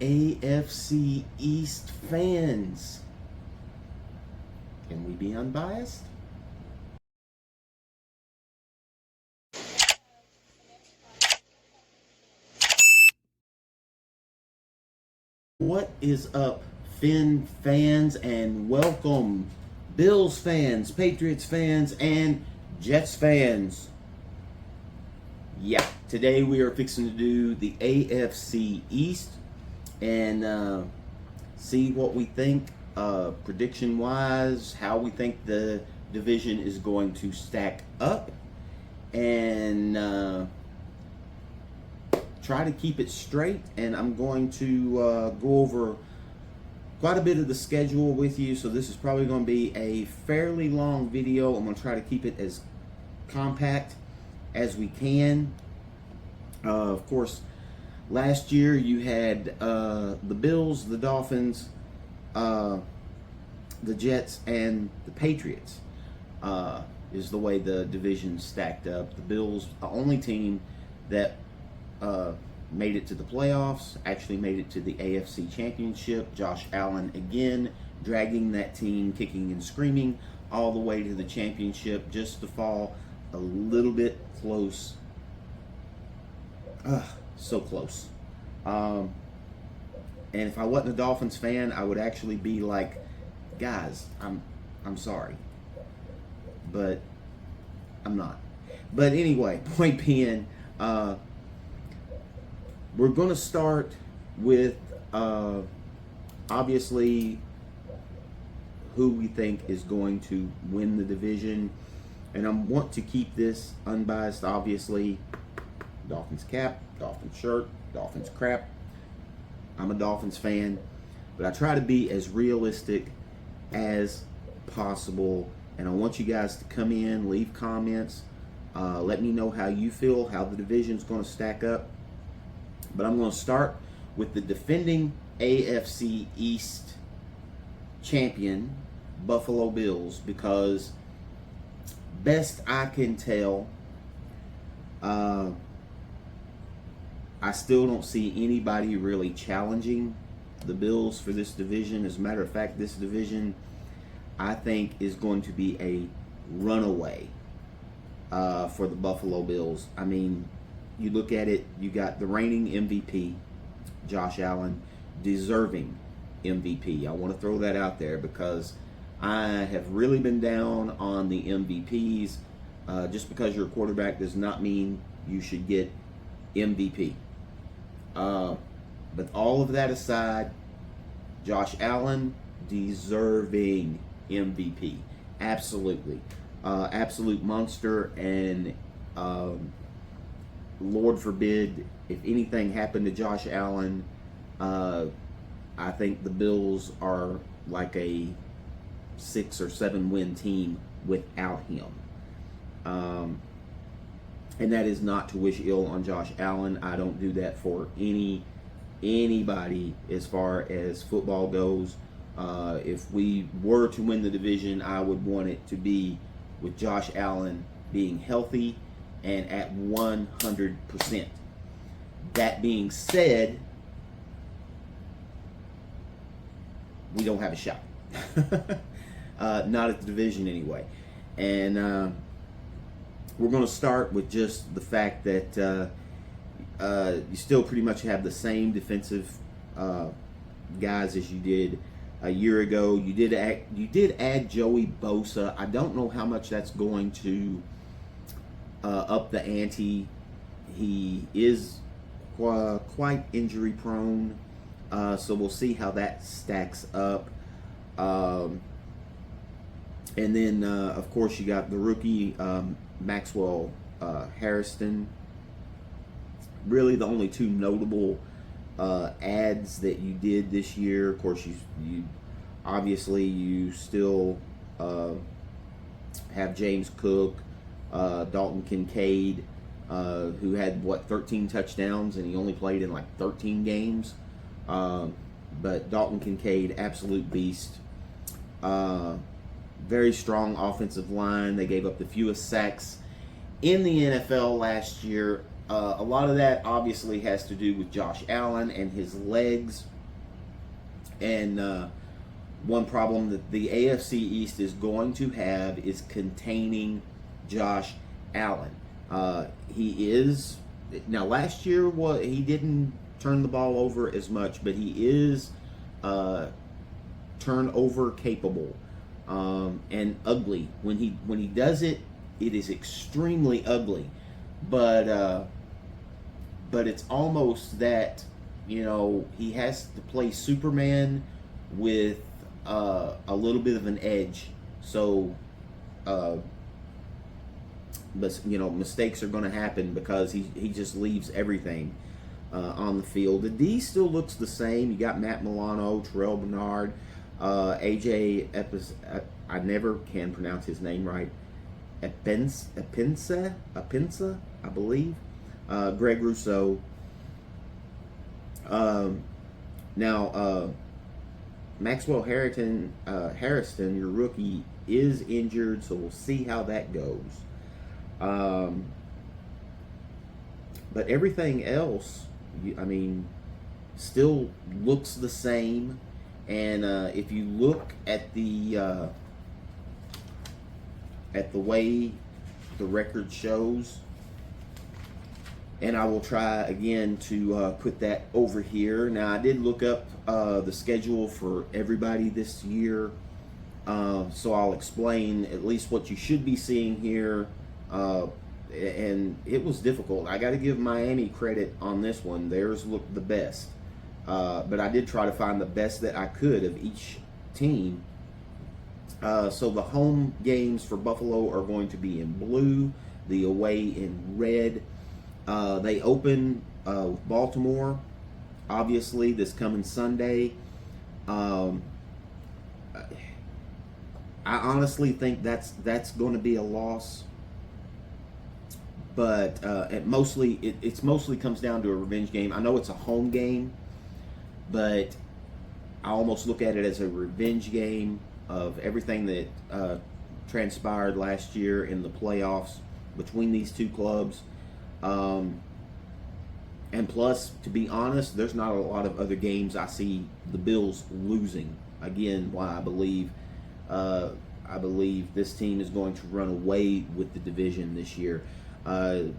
AFC East fans, can we be unbiased? What is up, Finn fans, and welcome, Bills fans, Patriots fans, and Jets fans. Yeah, today we are fixing to do the AFC East and see what we think, prediction wise, how we think the division is going to stack up, and try to keep it straight. And I'm going to go over quite a bit of the schedule with you, so this is probably going to be a fairly long video. I'm going to try to keep it as compact as we can. Of course, last year you had the Bills, the Dolphins, the Jets, and the Patriots is the way the division stacked up. The Bills, the only team that made it to the playoffs, actually made it to the AFC Championship. Josh Allen again dragging that team, kicking and screaming, all the way to the championship, just to fall a little bit close. So close. And if I wasn't a Dolphins fan, I would actually be like, guys, I'm sorry, but I'm not. But anyway, point being, we're going to start with obviously who we think is going to win the division. And I want to keep this unbiased, obviously. Dolphins cap, Dolphins shirt, Dolphins crap. I'm a Dolphins fan, but I try to be as realistic as possible. And I want you guys to come in, leave comments, let me know how you feel, how the division's going to stack up. But I'm going to start with the defending AFC East champion, Buffalo Bills, because best I can tell, I still don't see anybody really challenging the Bills for this division. As a matter of fact, this division, I think, is going to be a runaway for the Buffalo Bills. I mean, you look at it, you got the reigning MVP, Josh Allen, deserving MVP. I want to throw that out there because I have really been down on the MVPs. Just because you're a quarterback does not mean you should get MVP. But all of that aside, Josh Allen, deserving MVP. Absolutely. Absolute monster. And Lord forbid, if anything happened to Josh Allen, I think the Bills are like a 6 or 7 win team without him. And that is not to wish ill on Josh Allen. I don't do that for anybody as far as football goes. If we were to win the division, I would want it to be with Josh Allen being healthy and at 100%. That being said, we don't have a shot. Not at the division anyway. And we're going to start with just the fact that you still pretty much have the same defensive guys as you did a year ago. You did add Joey Bosa. I don't know how much that's going to up the ante. He is quite injury prone, so we'll see how that stacks up. And then, of course, you got the rookie Maxwell Harrison. Really the only two notable ads that you did this year. Of course, you obviously you still have James Cook, Dalton Kincaid, who had 13 touchdowns, and he only played in like 13 games. But Dalton Kincaid, absolute beast. Very strong offensive line. They gave up the fewest sacks in the NFL last year. A lot of that obviously has to do with Josh Allen and his legs. And one problem that the AFC East is going to have is containing Josh Allen. He is now last year he didn't turn the ball over as much, but he is turnover capable and ugly. When he does it, it is extremely ugly. But it's almost that, he has to play Superman with a little bit of an edge. So, but mistakes are going to happen because he just leaves everything on the field. The D still looks the same. You got Matt Milano, Terrell Bernard, AJ I never can pronounce his name right. Epinsa, I believe. Greg Rousseau. Now, Maxwell Harrison, your rookie, is injured, so we'll see how that goes. But everything else, still looks the same. And if you look at the way the record shows, and I will try again to put that over here. Now, I did look up the schedule for everybody this year, so I'll explain at least what you should be seeing here. And it was difficult. I got to give Miami credit on this one. Theirs looked the best. But I did try to find the best that I could of each team. So the home games for Buffalo are going to be in blue, the away in red. They open with Baltimore, obviously, this coming Sunday. I honestly think that's going to be a loss. But it mostly comes down to a revenge game. I know it's a home game, but I almost look at it as a revenge game of everything that transpired last year in the playoffs between these two clubs. And plus, to be honest, there's not a lot of other games I see the Bills losing. Again, why I believe this team is going to run away with the division this year. The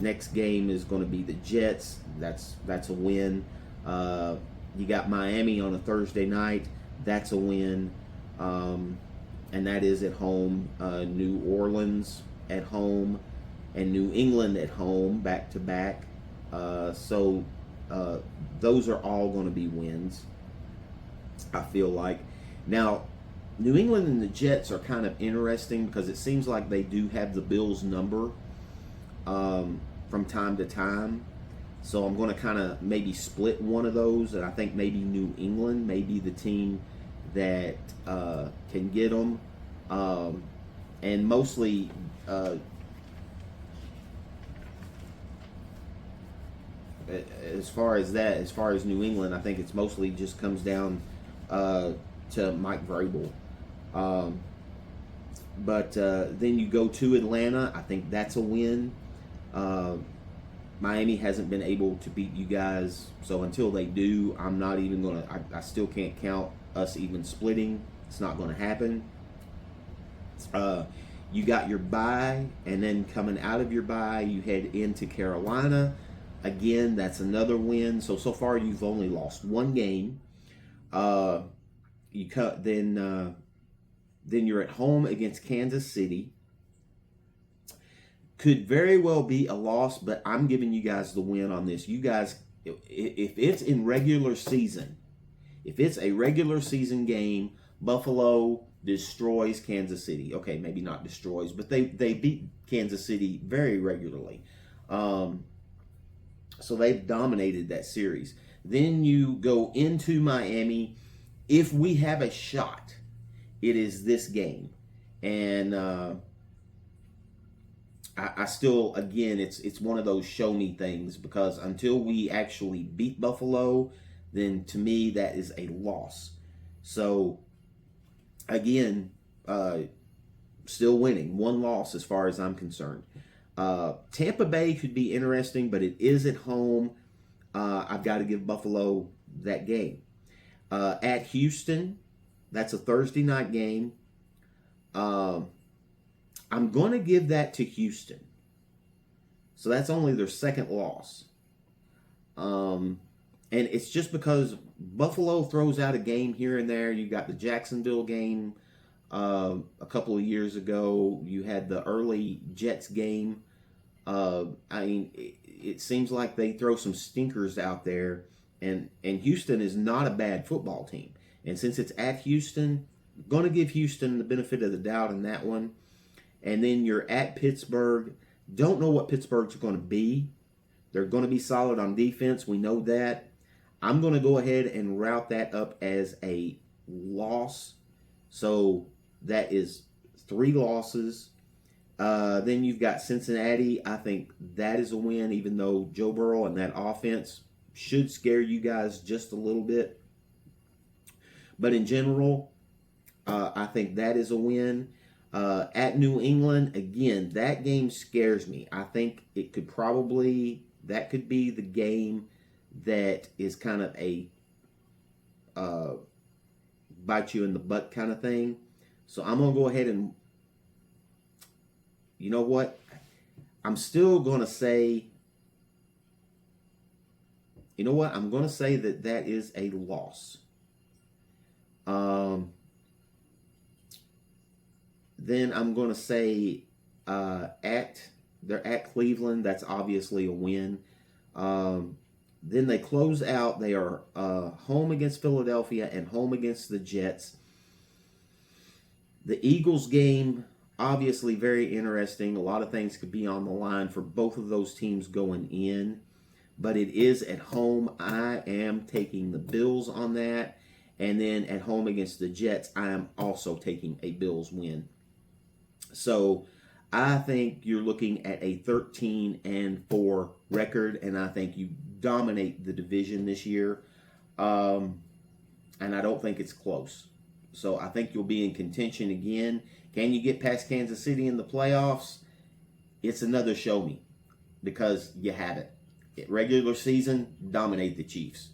next game is going to be the Jets. That's a win. You got Miami on a Thursday night. That's a win. And that is at home. New Orleans at home and New England at home, back to back. So those are all going to be wins, I feel like. Now, New England and the Jets are kind of interesting because it seems like they do have the Bills' number from time to time. So I'm going to kind of maybe split one of those, and I think maybe New England may be the team that can get them. And mostly, as far as New England, I think it's mostly just comes down to Mike Vrabel. But then you go to Atlanta. I think that's a win. Miami hasn't been able to beat you guys, so until they do, I'm not even going to, I still can't count us even splitting. It's not going to happen. You got your bye, and then coming out of your bye, you head into Carolina. Again, that's another win. So far you've only lost one game. Then you're at home against Kansas City. Could very well be a loss, but I'm giving you guys the win on this. You guys, if it's in regular season, if it's a regular season game, Buffalo destroys Kansas City. Okay, maybe not destroys, but they beat Kansas City very regularly. So they've dominated that series. Then you go into Miami. If we have a shot, it is this game. And I still, again, it's one of those show me things, because until we actually beat Buffalo, then to me that is a loss. So again, still winning, one loss as far as I'm concerned. Tampa Bay could be interesting, but it is at home. I've got to give Buffalo that game. At Houston, that's a Thursday night game. I'm going to give that to Houston. So that's only their second loss. And it's just because Buffalo throws out a game here and there. You got the Jacksonville game a couple of years ago. You had the early Jets game. It seems like they throw some stinkers out there. And Houston is not a bad football team. And since it's at Houston, I'm going to give Houston the benefit of the doubt in that one. And then you're at Pittsburgh. Don't know what Pittsburgh's going to be. They're going to be solid on defense. We know that. I'm going to go ahead and route that up as a loss. So that is 3 losses. Then you've got Cincinnati. I think that is a win, even though Joe Burrow and that offense should scare you guys just a little bit. But in general, I think that is a win. At New England, again, that game scares me. I think it could probably, that could be the game that is kind of a bite you in the butt kind of thing. So I'm going to go ahead and, you know what? I'm still going to say, you know what? I'm going to say that that is a loss. Then I'm going to say they're at Cleveland. That's obviously a win. Then they close out. They are home against Philadelphia and home against the Jets. The Eagles game, obviously very interesting. A lot of things could be on the line for both of those teams going in. But it is at home. I am taking the Bills on that. And then at home against the Jets, I am also taking a Bills win. So I think you're looking at a 13-4 record, and I think you dominate the division this year. And I don't think it's close. So I think you'll be in contention again. Can you get past Kansas City in the playoffs? It's another show me, because you haven't. Regular season, dominate the Chiefs.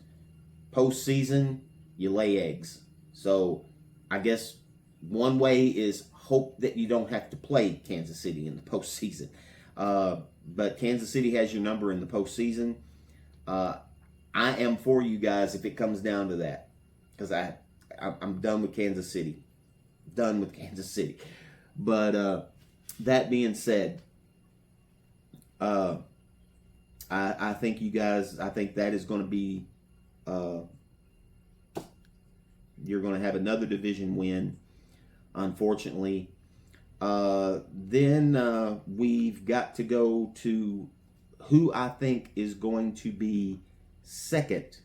Postseason, you lay eggs. So I guess one way is hope that you don't have to play Kansas City in the postseason. But Kansas City has your number in the postseason. I am for you guys if it comes down to that, because I'm done with Kansas City. Done with Kansas City. But that being said, I think you guys, I think that is going to be, you're going to have another division win, unfortunately. Then we've got to go to who I think is going to be second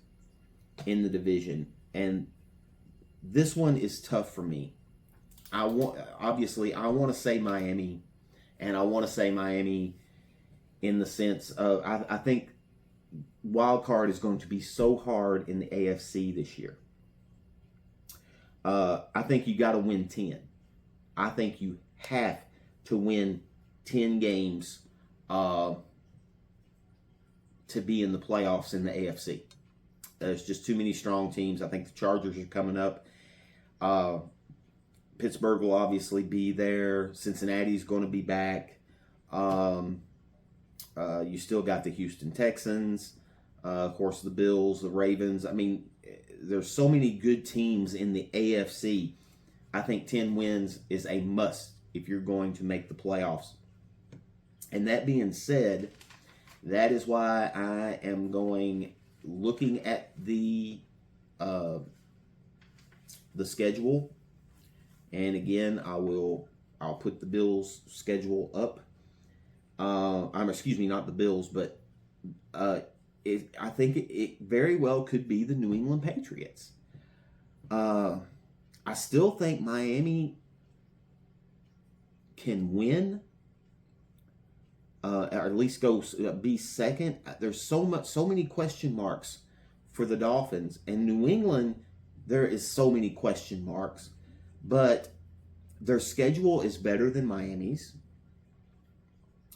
in the division. And this one is tough for me. I want to say Miami, and I want to say Miami in the sense of I think wild card is going to be so hard in the AFC this year. I think you got to win 10. I think you have to win 10 games to be in the playoffs in the AFC. There's just too many strong teams. I think the Chargers are coming up. Pittsburgh will obviously be there. Cincinnati's going to be back. You still got the Houston Texans. Of course, the Bills, the Ravens. I mean, there's so many good teams in the AFC. I think 10 wins is a must if you're going to make the playoffs. And that being said, that is why I am looking at the schedule. And again, I'll put the Bills schedule up. Not the Bills, but I think it very well could be the New England Patriots. I still think Miami can win, or at least be second. There's so many question marks for the Dolphins, and New England, there is so many question marks, but their schedule is better than Miami's.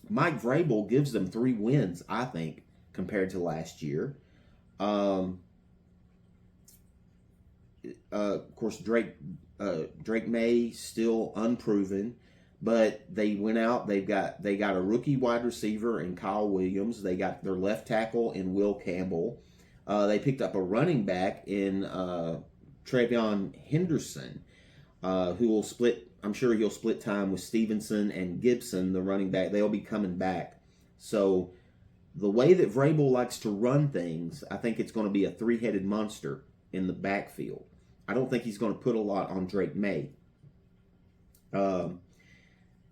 Mike Vrabel gives them 3 wins, I think, compared to last year. Um, of course, Drake May still unproven, but they went out. They got a rookie wide receiver in Kyle Williams. They got their left tackle in Will Campbell. They picked up a running back in Travion Henderson, who will split. I'm sure he'll split time with Stevenson and Gibson, the running back. They'll be coming back. So the way that Vrabel likes to run things, I think it's going to be a 3-headed monster in the backfield. I don't think he's going to put a lot on Drake May.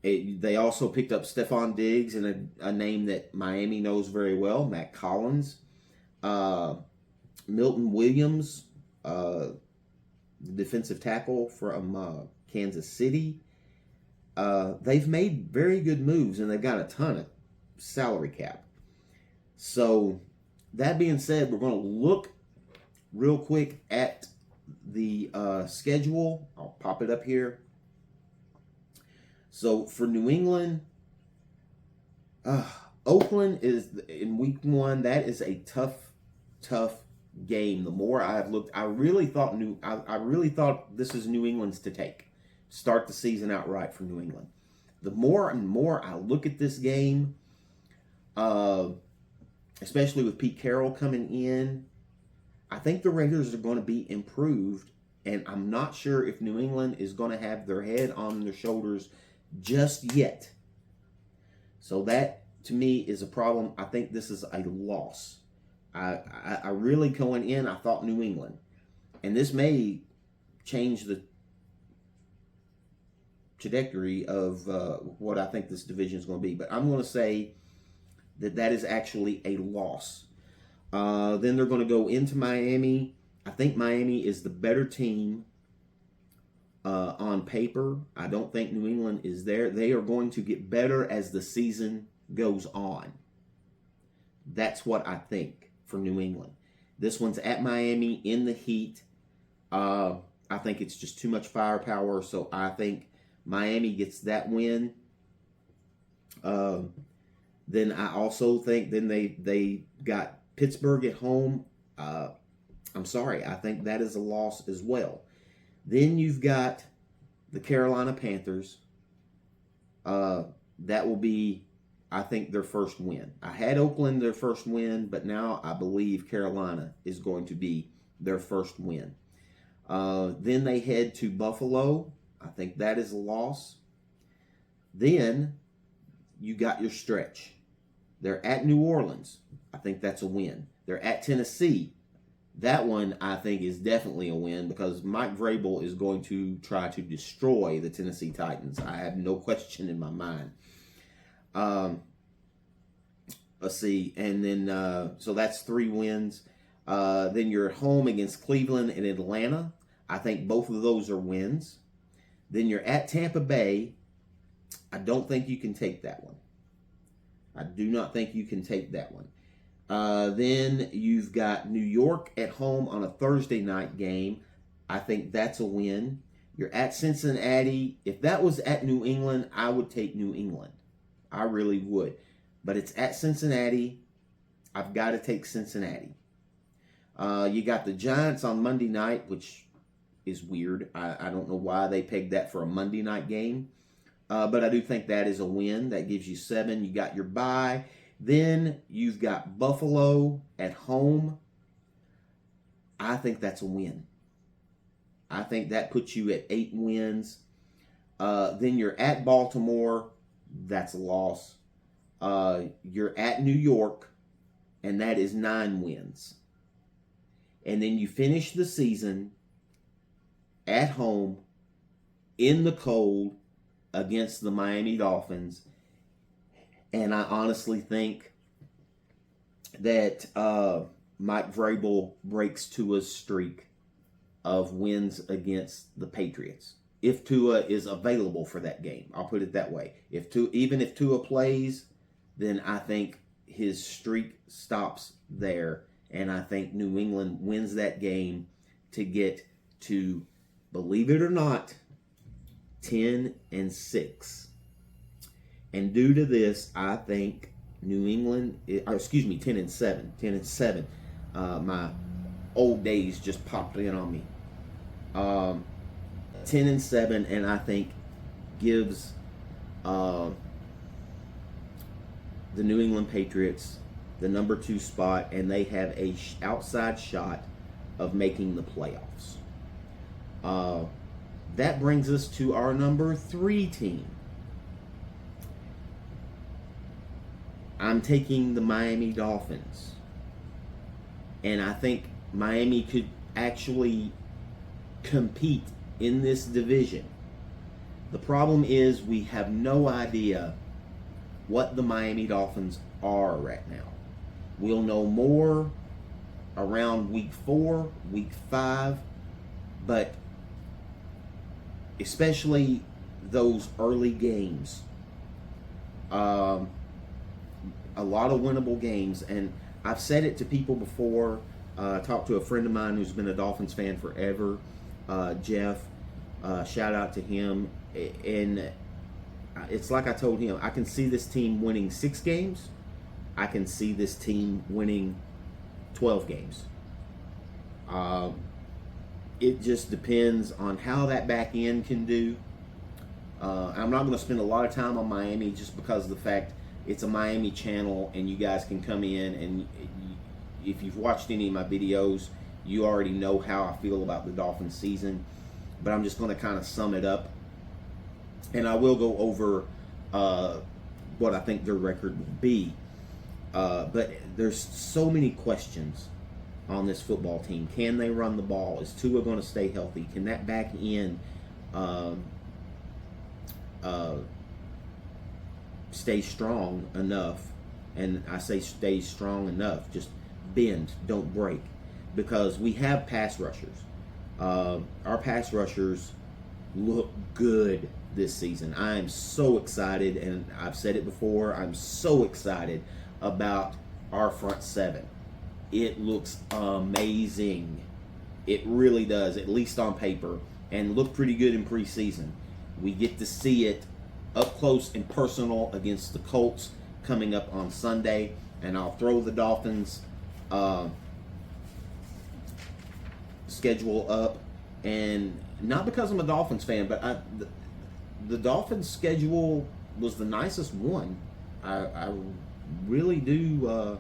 They also picked up Stephon Diggs and a name that Miami knows very well, Matt Collins. Milton Williams, the defensive tackle from Kansas City. They've made very good moves, and they've got a ton of salary cap. So, that being said, we're going to look real quick at the schedule. I'll pop it up here. So, for New England, Oakland is in week 1. That is a tough game. The more I've looked, I really thought this is New England's to take. Start the season outright for New England. The more and more I look at this game, especially with Pete Carroll coming in, I think the Raiders are going to be improved, and I'm not sure if New England is going to have their head on their shoulders just yet. So that, to me, is a problem. I think this is a loss. I really, going in, I thought New England. And this may change the trajectory of what I think this division is going to be. But I'm going to say that is actually a loss. Then they're going to go into Miami. I think Miami is the better team on paper. I don't think New England is there. They are going to get better as the season goes on. That's what I think for New England. This one's at Miami in the heat. I think it's just too much firepower, so I think Miami gets that win. Then I also think they got Pittsburgh at home. I'm sorry, I think that is a loss as well. Then you've got the Carolina Panthers. That will be, I think, their first win. I had Oakland their first win, but now I believe Carolina is going to be their first win. Then they head to Buffalo. I think that is a loss. Then you got your stretch. They're at New Orleans. I think that's a win. They're at Tennessee. That one, I think, is definitely a win because Mike Vrabel is going to try to destroy the Tennessee Titans. I have no question in my mind. Let's see. And then, so that's 3 wins. Then you're at home against Cleveland and Atlanta. I think both of those are wins. Then you're at Tampa Bay. I don't think you can take that one. I do not think you can take that one. Then you've got New York at home on a Thursday night game. I think that's a win. You're at Cincinnati. If that was at New England, I would take New England. I really would. But it's at Cincinnati. I've got to take Cincinnati. You got the Giants on Monday night, which is weird. I don't know why they pegged that for a Monday night game. But I do think that is a win. That gives you 7. You got your bye. Then you've got Buffalo at home. I think that's a win. I think that puts you at 8 wins. Then you're at Baltimore. That's a loss. You're at New York, and that is 9 wins. And then you finish the season at home in the cold against the Miami Dolphins. And I honestly think that Mike Vrabel breaks Tua's streak of wins against the Patriots. If Tua is available for that game, I'll put it that way. Even if Tua plays, then I think his streak stops there. And I think New England wins that game to get to, believe it or not, 10-6. And due to this, I think New England, 10-7, 10-7. My old days just popped in on me. 10-7, and I think gives the New England Patriots the number 2 spot, and they have a outside shot of making the playoffs. That brings us to our number 3 team. I'm taking the Miami Dolphins. And I think Miami could actually compete in this division. The problem is we have no idea what the Miami Dolphins are right now. We'll know more around week 4, week 5, but especially those early games. A lot of winnable games, and I've said it to people before. I talked to a friend of mine who's been a Dolphins fan forever, Jeff. Shout out to him. And it's like I told him, I can see this team winning 6 games. I can see this team winning 12 games. It just depends on how that back end can do. I'm not going to spend a lot of time on Miami just because of the fact it's a Miami channel, and you guys can come in, and if you've watched any of my videos, you already know how I feel about the Dolphins season. But I'm just going to kind of sum it up, and I will go over what I think their record will be. But there's so many questions on this football team. Can they run the ball? Is Tua going to stay healthy? Can that back end stay strong enough? And I say stay strong enough, just bend, don't break, because we have pass rushers. Our pass rushers look good this season. I am so excited, and I've said it before, I'm so excited about our front 7. It looks amazing. It really does, at least on paper, and looked pretty good in preseason. We get to see it up close and personal against the Colts coming up on Sunday, and I'll throw the Dolphins schedule up, and not because I'm a Dolphins fan, but the Dolphins schedule was the nicest one. I really do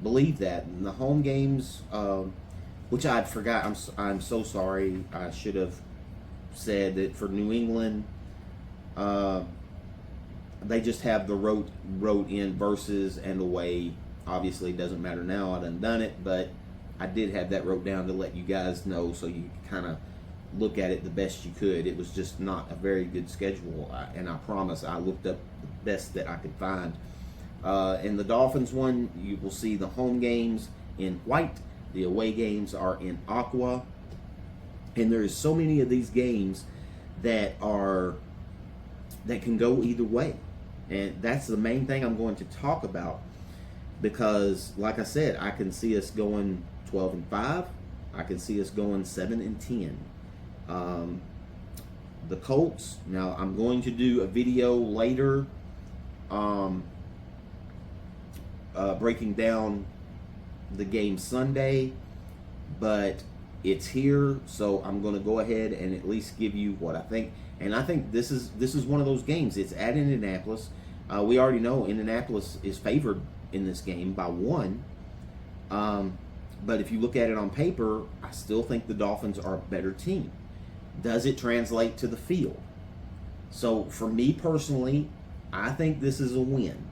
believe that. And the home games, which I forgot, I'm so sorry. I should have said that for New England, they just have the road in versus and away. Obviously, it doesn't matter now. I done it, but I did have that wrote down to let you guys know, so you kind of look at it the best you could. It was just not a very good schedule, and I promise I looked up the best that I could find. In the Dolphins one, you will see the home games in white, the away games are in aqua, and there's so many of these games that can go either way, and that's the main thing I'm going to talk about, because like I said, I can see us going 12-5. I can see us going 7-10. The Colts, now I'm going to do a video later breaking down the game Sunday, but it's here, so I'm going to go ahead and at least give you what I think. And I think this is one of those games. It's at Indianapolis. We already know Indianapolis is favored in this game by 1. But if you look at it on paper, I still think the Dolphins are a better team. Does it translate to the field? So for me personally, I think this is a win.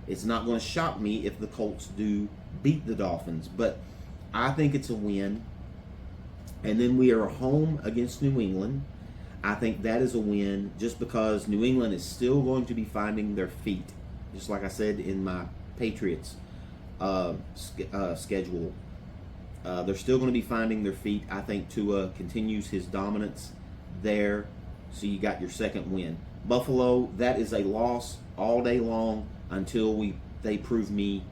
It's not going to shock me if the Colts do beat the Dolphins, but I think it's a win. And then we are home against New England. I think that is a win just because New England is still going to be finding their feet. Just like I said in my Patriots schedule. They're still going to be finding their feet. I think Tua continues his dominance there. So you got your second win. Buffalo, that is a loss all day long until they prove me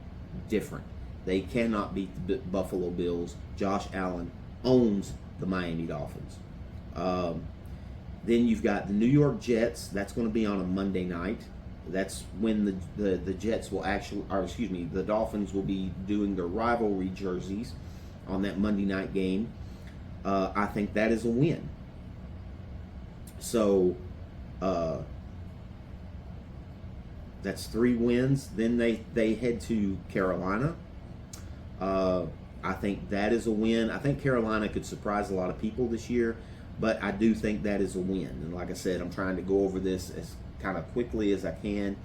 different. They cannot beat the Buffalo Bills. Josh Allen owns the Miami Dolphins. Then you've got the New York Jets. That's going to be on a Monday night. That's when the Jets will actually, or excuse me, the Dolphins will be doing their rivalry jerseys on that Monday night game. I think that is a win. So that's 3 wins. Then they head to Carolina. I think that is a win. I think Carolina could surprise a lot of people this year, but I do think that is a win. And like I said, I'm trying to go over this as kind of quickly as I can.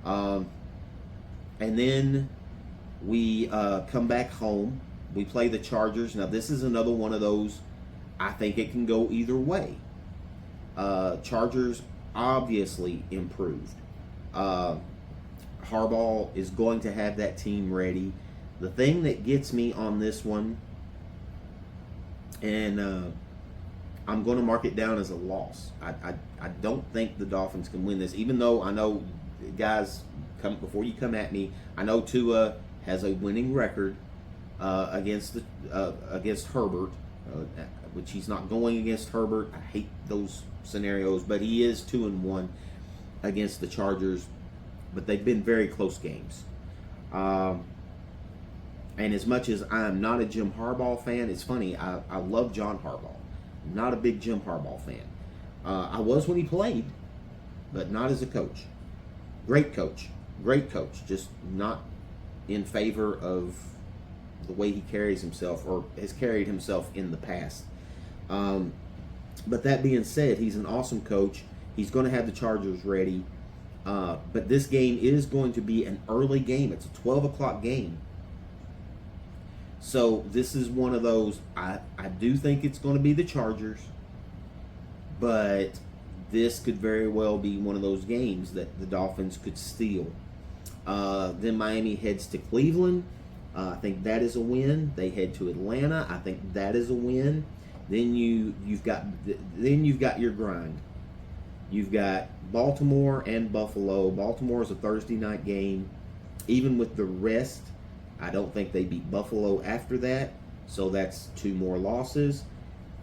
And then we come back home. We play the Chargers. Now, this is another one of those, I think it can go either way. Chargers obviously improved. Harbaugh is going to have that team ready. The thing that gets me on this one, and I'm going to mark it down as a loss. I don't think the Dolphins can win this, even though I know, guys, before you come at me, I know Tua has a winning record against Herbert, which he's not going against Herbert. I hate those scenarios, but he is 2-1 against the Chargers. But they've been very close games. And as much as I'm not a Jim Harbaugh fan, it's funny, I love John Harbaugh. Not a big Jim Harbaugh fan. I was when he played, but not as a coach. Great coach. Just not in favor of the way he carries himself or has carried himself in the past. But that being said, he's an awesome coach. He's going to have the Chargers ready. But this game is going to be an early game. It's a 12 o'clock game. So this is one of those, I do think it's going to be the Chargers, but this could very well be one of those games that the Dolphins could steal. Then Miami heads to Cleveland. I think that is a win. They head to Atlanta. I think that is a win. Then you've got your grind. You've got Baltimore and Buffalo. Baltimore is a Thursday night game. Even with the rest, I don't think they beat Buffalo after that. So that's 2 more losses.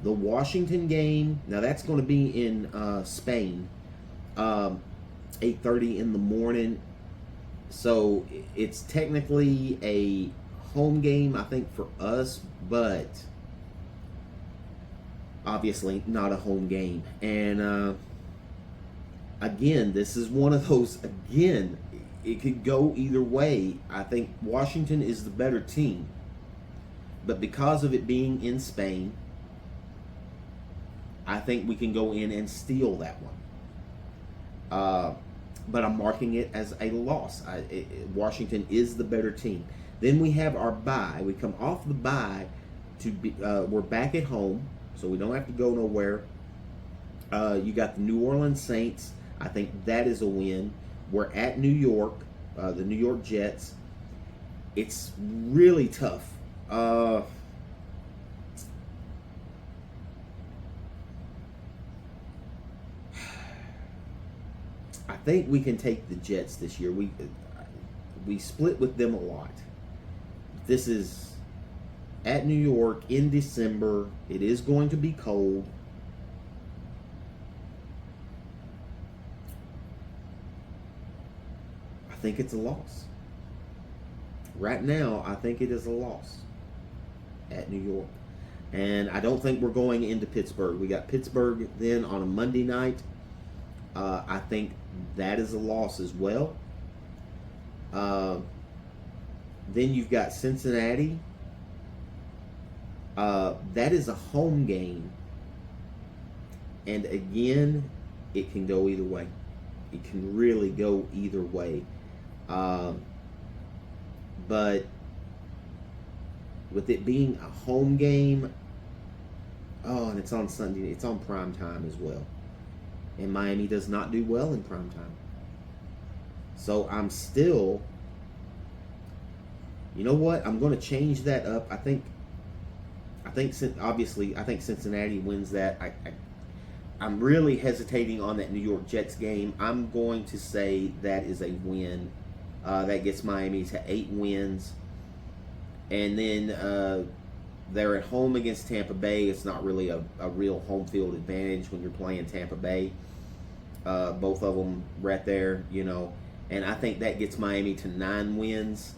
The Washington game, now that's going to be in Spain, 8:30 in the morning. So it's technically a home game, I think, for us, but obviously not a home game. And again, this is one of those, again, it could go either way. I think Washington is the better team. But because of it being in Spain, I think we can go in and steal that one. But I'm marking it as a loss. Washington is the better team. Then we have our bye. We come off the bye to be. We're back at home, so we don't have to go nowhere. You got the New Orleans Saints. I think that is a win. We're at New York, the New York Jets. It's really tough. I think we can take the Jets this year. We split with them a lot. This is at New York in December. It is going to be cold. I think it's a loss. Right now, I think it is a loss at New York. And I don't think we're going into Pittsburgh. We got Pittsburgh then on a Monday night. I think that is a loss as well. Then you've got Cincinnati. That is a home game. And again, it can go either way. It can really go either way. But with it being a home game, and it's on Sunday, it's on prime time as well. And Miami does not do well in prime time. So I'm still, you know what? I'm going to change that up. I think Cincinnati wins that. I'm really hesitating on that New York Jets game. I'm going to say that is a win. That gets Miami to 8 wins. And then they're at home against Tampa Bay. It's not really a real home field advantage when you're playing Tampa Bay. both of them right there, you know. And I think that gets Miami to 9 wins.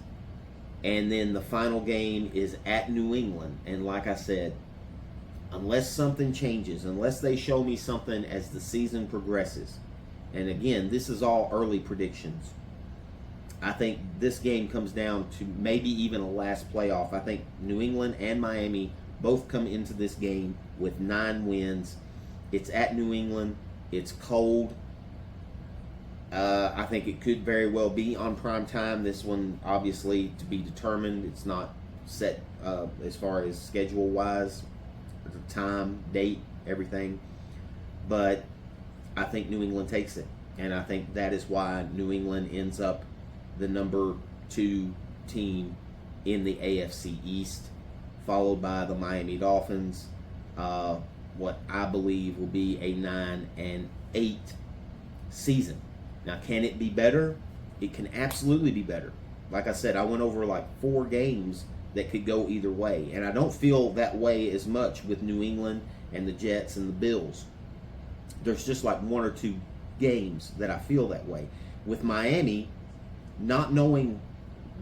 And then the final game is at New England. And like I said, unless something changes, unless they show me something as the season progresses, and again, this is all early predictions, I think this game comes down to maybe even a last playoff. I think New England and Miami both come into this game with 9 wins. It's at New England. It's cold. I think it could very well be on prime time. This one, obviously, to be determined. It's not set as far as schedule-wise, the time, date, everything. But I think New England takes it. And I think that is why New England ends up the number 2 team in the AFC East, followed by the Miami Dolphins. What I believe will be a 9-8 season. Now, can it be better? It can absolutely be better. Like I said, I went over like 4 games that could go either way. And I don't feel that way as much with New England and the Jets and the Bills. There's just like 1 or 2 games that I feel that way. With Miami, not knowing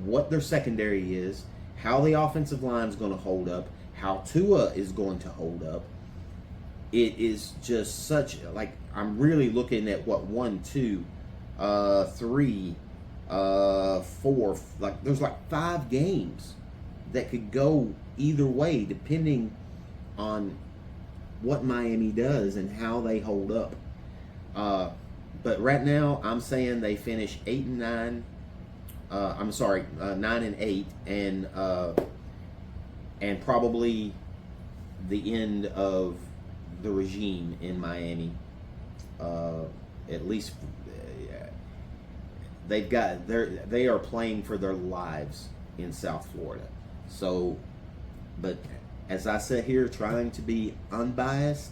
what their secondary is, how the offensive line is going to hold up, how Tua is going to hold up, it is just such, like, I'm really looking at what, 1, 2, 3, 4, like there's like 5 games that could go either way depending on what Miami does and how they hold up. But right now I'm saying they finish 8-9. 9-8, and probably the end of the regime in Miami. At least they are playing for their lives in South Florida. So, but as I sit here trying to be unbiased,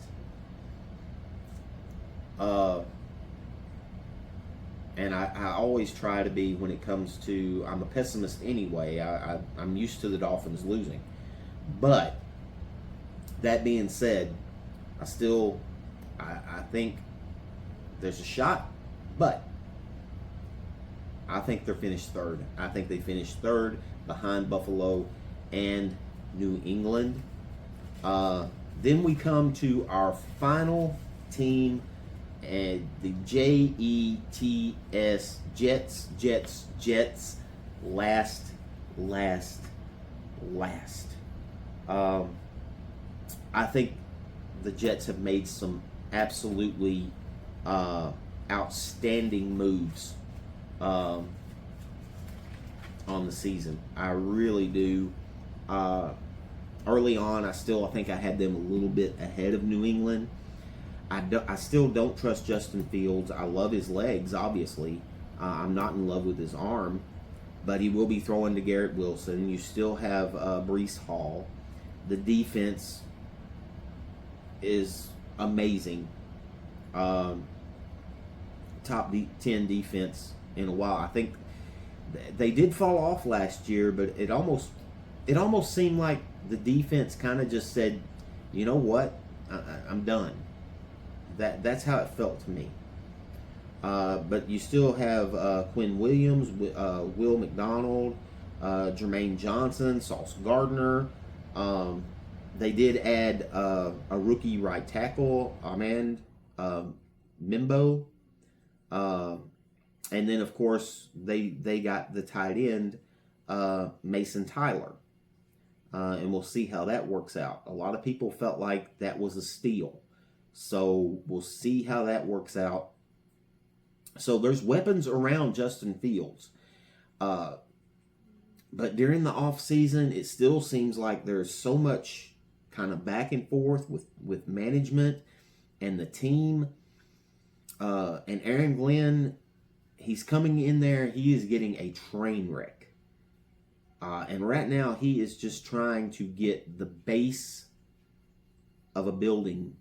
and I always try to be when it comes to, I'm a pessimist anyway. I'm used to the Dolphins losing. But that being said, I think there's a shot, but I think they're finished 3rd. I think they finished 3rd behind Buffalo and New England. Then we come to our final team, and the Jets, Jets, last. I think the Jets have made some absolutely outstanding moves on the season. I really do. Early on, I think I had them a little bit ahead of New England. I still don't trust Justin Fields. I love his legs, obviously. I'm not in love with his arm, but he will be throwing to Garrett Wilson. You still have Breece Hall. The defense is amazing. Top 10 defense in a while. I think they did fall off last year, but it almost seemed like the defense kind of just said, you know what, I'm done. That's how it felt to me. But you still have Quinn Williams, Will McDonald, Jermaine Johnson, Sauce Gardner. They did add a rookie right tackle, Armand Mimbo. And then, of course, they got the tight end, Mason Tyler. And we'll see how that works out. A lot of people felt like that was a steal. So we'll see how that works out. So there's weapons around Justin Fields. But during the offseason, it still seems like there's so much kind of back and forth with management and the team. And Aaron Glenn, he's coming in there. He is getting a train wreck. And right now, he is just trying to get the base of a building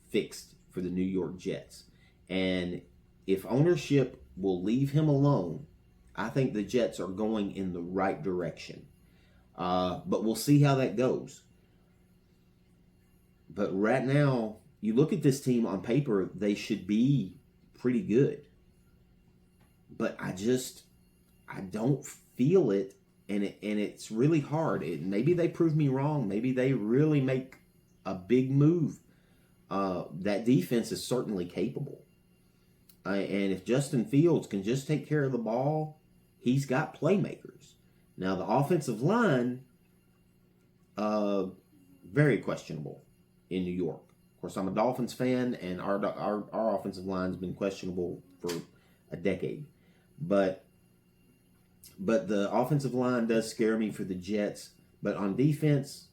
fixed for the New York Jets. And if ownership will leave him alone, I think the Jets are going in the right direction. But we'll see how that goes. But right now, you look at this team on paper, they should be pretty good. But I don't feel it, and it's really hard. Maybe they prove me wrong. Maybe they really make a big move. That defense is certainly capable. And if Justin Fields can just take care of the ball, he's got playmakers. Now, the offensive line, very questionable in New York. Of course, I'm a Dolphins fan, and our offensive line's been questionable for a decade. But the offensive line does scare me for the Jets. But on defense,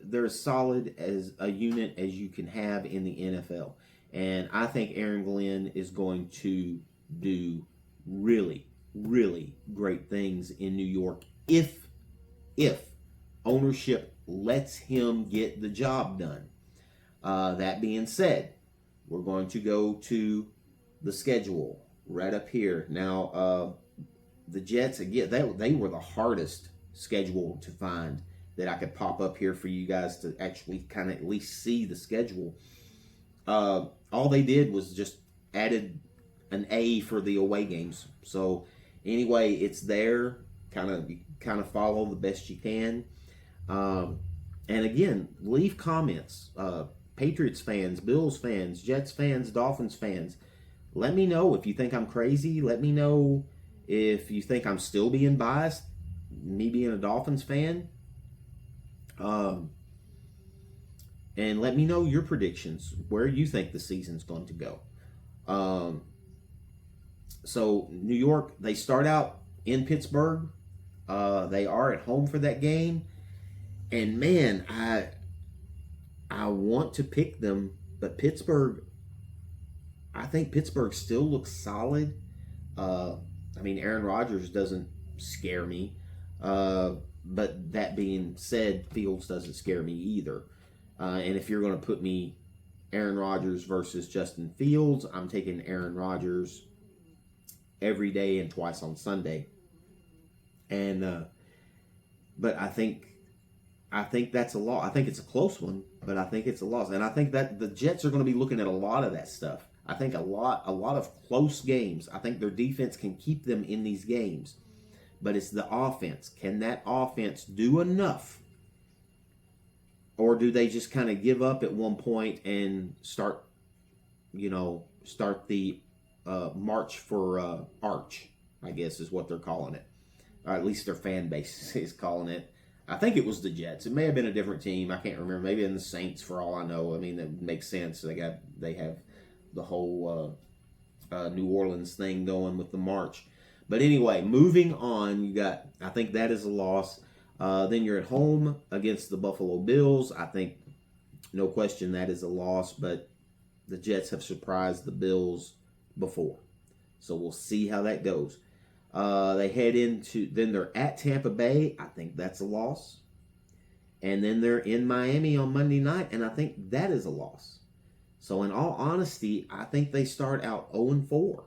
they're as solid as a unit as you can have in the NFL. And I think Aaron Glenn is going to do really, really great things in New York if ownership lets him get the job done. That being said, we're going to go to the schedule right up here. Now, the Jets, again, they were the hardest schedule to find that I could pop up here for you guys to actually kind of at least see the schedule. All they did was just added an A for the away games. So anyway, it's there. Kind of follow the best you can. And again, leave comments. Patriots fans, Bills fans, Jets fans, Dolphins fans. Let me know if you think I'm crazy. Let me know if you think I'm still being biased, me being a Dolphins fan. And let me know your predictions, where you think the season's going to go. So New York, they start out in Pittsburgh. They are at home for that game. And man, I want to pick them, but Pittsburgh, I think Pittsburgh still looks solid. I mean, Aaron Rodgers doesn't scare me. But that being said, Fields doesn't scare me either. And if you're going to put me Aaron Rodgers versus Justin Fields, I'm taking Aaron Rodgers every day and twice on Sunday. And but I think that's a loss. I think it's a close one, but I think it's a loss. And I think that the Jets are going to be looking at a lot of that stuff. I think a lot of close games. I think their defense can keep them in these games. But it's the offense. Can that offense do enough? Or do they just kind of give up at one point and start the march for Arch, I guess is what they're calling it. Or at least their fan base is calling it. I think it was the Jets. It may have been a different team. I can't remember. Maybe in the Saints for all I know. I mean, that makes sense. They have the whole New Orleans thing going with the march. But anyway, moving on, I think that is a loss. Then you're at home against the Buffalo Bills. I think, no question, that is a loss. But the Jets have surprised the Bills before. So we'll see how that goes. Then they're at Tampa Bay. I think that's a loss. And then they're in Miami on Monday night, and I think that is a loss. So in all honesty, I think they start out 0-4.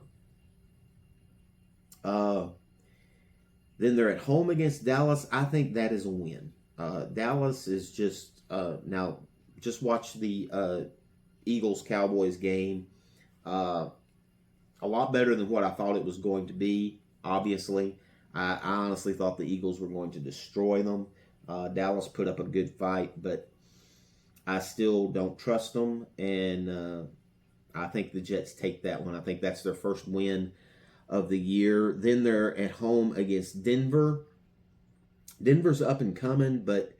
Then they're at home against Dallas. I think that is a win. Dallas is just now. Just watch the Eagles-Cowboys game. A lot better than what I thought it was going to be. Obviously, I honestly thought the Eagles were going to destroy them. Dallas put up a good fight, but I still don't trust them. And I think the Jets take that one. I think that's their first win of the year. Then they're at home against Denver. Denver's up and coming, but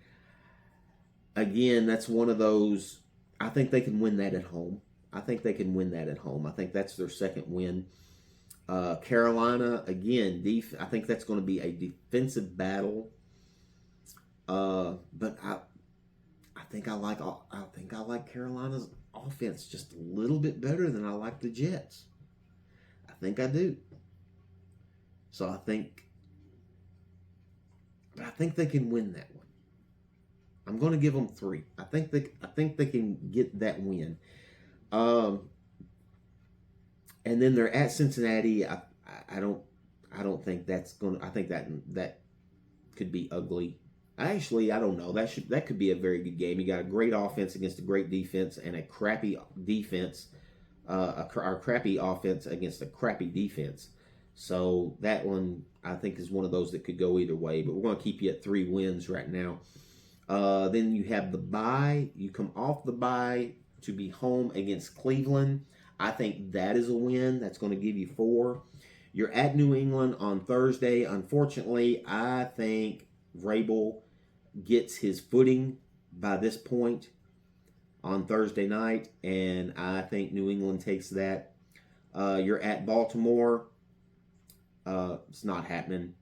again, that's one of those. I think they can win that at home. I think that's their second win. Carolina, again, I think that's going to be a defensive battle. But I think I like Carolina's offense just a little bit better than I like the Jets. I think I do. So I think they can win that one. I'm going to give them 3. I think they can get that win. And then they're at Cincinnati. I don't think that's going to. I think that could be ugly. Actually, I don't know. That could be a very good game. You got a great offense against a great defense and a crappy defense our crappy offense against a crappy defense. So that one, I think, is one of those that could go either way. But we're going to keep you at 3 wins right now. Then you have the bye. You come off the bye to be home against Cleveland. I think that is a win. That's going to give you 4. You're at New England on Thursday. Unfortunately, I think Vrabel gets his footing by this point on Thursday night, and I think New England takes that. You're at Baltimore. It's not happening.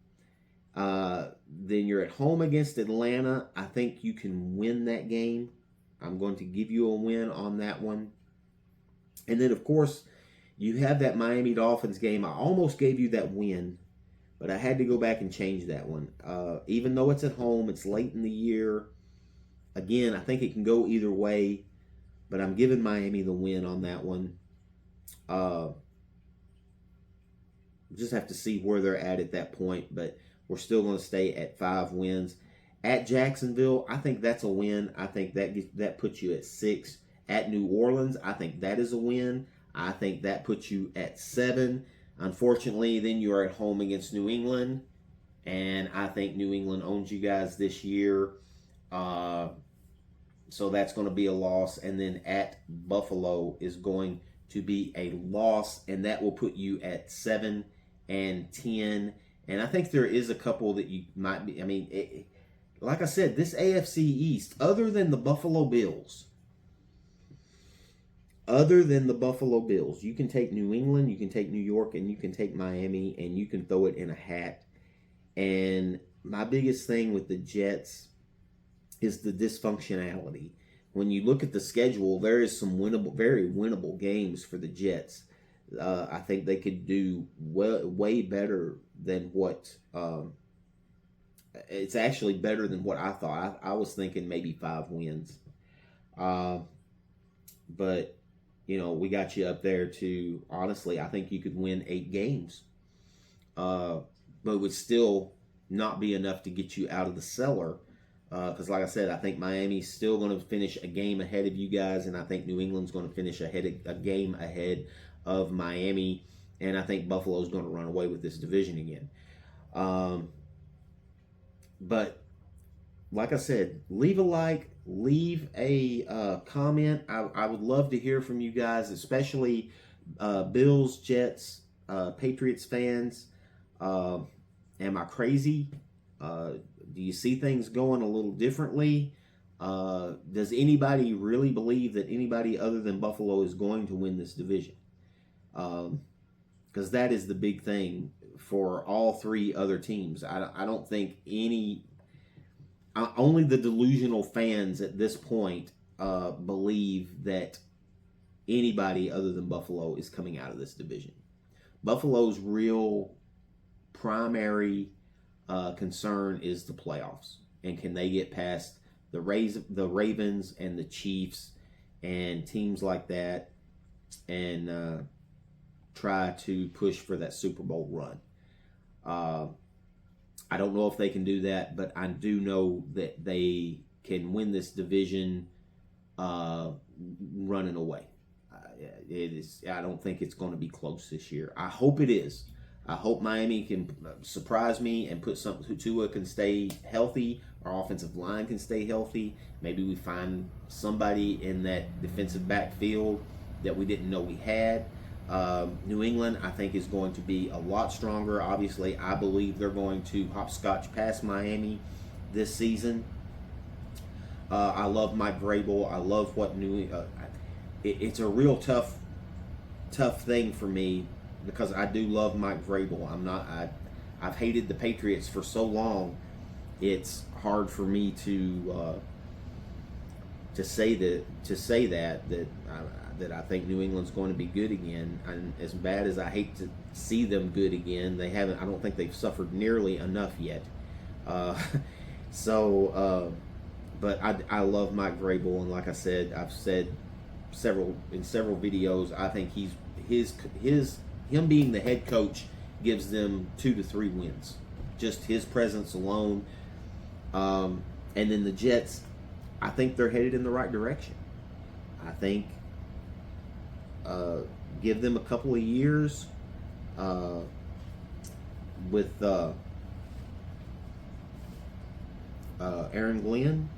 Then you're at home against Atlanta. I think you can win that game. I'm going to give you a win on that one. And then, of course, you have that Miami Dolphins game. I almost gave you that win, but I had to go back and change that one. Even though it's at home, it's late in the year. Again, I think it can go either way, but I'm giving Miami the win on that one. Just have to see where they're at that point, but we're still going to stay at 5 wins. At Jacksonville, I think that's a win. I think that puts you at 6. At New Orleans, I think that is a win. I think that puts you at 7. Unfortunately, then you're at home against New England, and I think New England owns you guys this year. So that's going to be a loss. And then at Buffalo is going to be a loss, and that will put you at 7 and 10. And I think there is a couple that you might be. I mean, like I said, this AFC East, other than the Buffalo Bills, you can take New England, you can take New York, and you can take Miami, and you can throw it in a hat. And my biggest thing with the Jets is the dysfunctionality. When you look at the schedule, there is some winnable, very winnable games for the Jets. I think they could do way better than what. It's actually better than what I thought. I was thinking maybe 5 wins. But, you know, we got you up there to, honestly, I think you could win 8 games. But it would still not be enough to get you out of the cellar. Because, like I said, I think Miami's still going to finish a game ahead of you guys, and I think New England's going to finish a game ahead of Miami, and I think Buffalo's going to run away with this division again. But, like I said, leave a like, leave a comment. I would love to hear from you guys, especially Bills, Jets, Patriots fans. Am I crazy? Do you see things going a little differently? Does anybody really believe that anybody other than Buffalo is going to win this division? Because that is the big thing for all 3 other teams. I don't think only the delusional fans at this point believe that anybody other than Buffalo is coming out of this division. Buffalo's real primary concern is the playoffs, and can they get past the Ravens and the Chiefs and teams like that, and try to push for that Super Bowl run. I don't know if they can do that, but I do know that they can win this division running away. It is. I don't think it's going to be close this year. I hope it is. I hope Miami can surprise me and put something. Tua can stay healthy. Our offensive line can stay healthy. Maybe we find somebody in that defensive backfield that we didn't know we had. New England, I think, is going to be a lot stronger. Obviously, I believe they're going to hopscotch past Miami this season. I love Mike Vrabel. I love what it's a real tough thing for me, because I do love Mike Vrabel. I've hated the Patriots for so long. It's hard for me to say that I think New England's going to be good again. And as bad as I hate to see them good again, they haven't. I don't think they've suffered nearly enough yet. But I love Mike Vrabel, and like I said, I've said several videos. I think him being the head coach gives them 2 to 3 wins, just his presence alone. And then the Jets, I think they're headed in the right direction. I think Give them a couple of years with Aaron Glenn.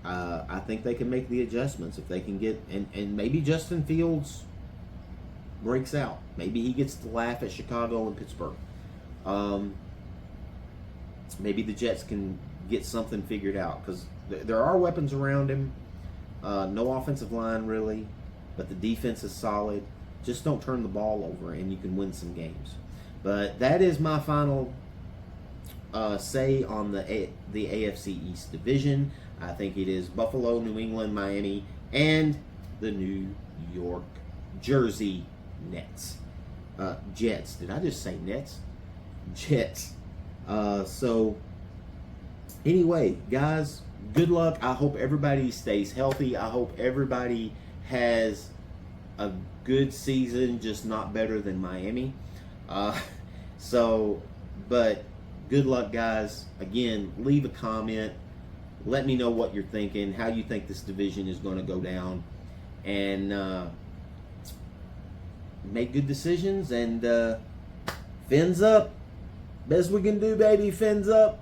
I think they can make the adjustments if they can get, and maybe Justin Fields breaks out. Maybe he gets to laugh at Chicago and Pittsburgh. Maybe the Jets can get something figured out, because there are weapons around him. No offensive line really, but the defense is solid. Just don't turn the ball over and you can win some games. But that is my final say on the AFC East division. I think it is Buffalo, New England, Miami, and the New York Jersey Nets. Jets. Did I just say Nets? Jets. So anyway, guys, good luck. I hope everybody stays healthy. I hope everybody has a good season, just not better than Miami. But good luck, guys. Again, leave a comment. Let me know what you're thinking, how you think this division is going to go down, and make good decisions. And fins up. Best we can do, baby. Fins up.